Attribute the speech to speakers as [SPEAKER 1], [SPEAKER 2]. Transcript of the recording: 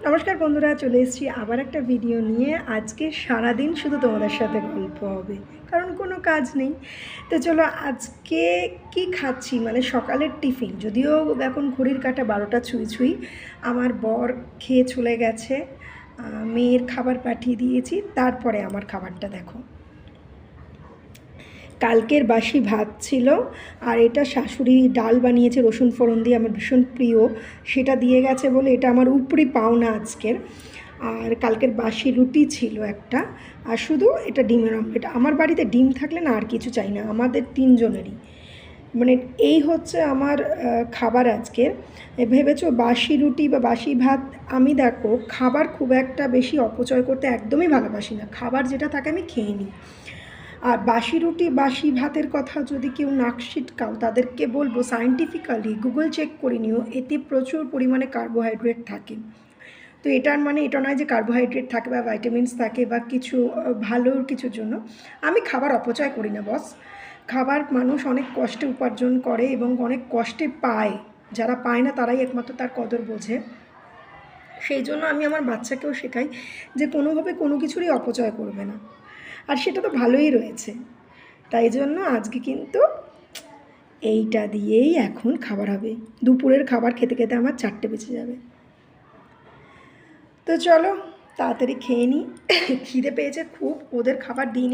[SPEAKER 1] নমস্কার বন্ধুরা, চলে এসেছি আবার একটা ভিডিও নিয়ে। আজকে সারাদিন শুধু তোমাদের সাথে গল্প হবে, কারণ কোনো কাজ নেই। তো চলো, আজকে কি খাচ্ছি মানে সকালের টিফিন, যদিও এখন ঘড়ির কাঁটা 12টা ছুঁই ছুঁই। আমার বর খেয়ে চলে গেছে, মেয়ের খাবার পাঠিয়ে দিয়েছি, তারপরে আমার খাবারটা দেখো। কালকের বাসি ভাত ছিল, আর এটা শাশুড়ি ডাল বানিয়েছে রসুন ফোড়ন দিয়ে, আমার ভীষণ প্রিয়। সেটা দিয়ে গেছে বলে এটা আমার উপরি পাওনা আজকের। আর কালকের বাসি রুটি ছিল একটা, আর শুধু এটা ডিমের অমলেট। আমার বাড়িতে ডিম থাকলে না আর কিছু চাই না, আমাদের তিনজনেরই। মানে এই হচ্ছে আমার খাবার আজকের। ভেবেছো বাসি রুটি বা বাসি ভাত? আমি দেখো খাবার খুব একটা বেশি অপচয় করতে একদমই ভালোবাসি না, খাবার যেটা থাকে আমি খেয়ে নিই। আর বাসি রুটি বাসি ভাতের কথা যদি কেউ নাক সিটকাও, তাদেরকে বলবো সায়েন্টিফিক্যালি গুগল চেক করে নিও, এতে প্রচুর পরিমাণে কার্বোহাইড্রেট থাকে। তো এটার মানে এটা নয় যে কার্বোহাইড্রেট থাকে বা ভাইটামিনস থাকে বা কিছু ভালোর কিছুর জন্য আমি খাবার অপচয় করি না বস। খাবার মানুষ অনেক কষ্টে উপার্জন করে এবং অনেক কষ্টে পায়, যারা পায় না তারাই একমাত্র তার কদর বোঝে। সেই জন্য আমি আমার বাচ্চাকেও শেখাই যে কোনোভাবে কোনো কিছুরই অপচয় করবে না, আর সেটা তো ভালোই রয়েছে। তাই জন্য আজকে কিন্তু এইটা দিয়েই এখন খাবার হবে। দুপুরের খাবার খেতে খেতে আমার 4টে বেজে যাবে। তো চলো তাড়াতাড়ি খেয়ে নিই, খিদে পেয়েছে খুব, ওদের খাবার দিইনি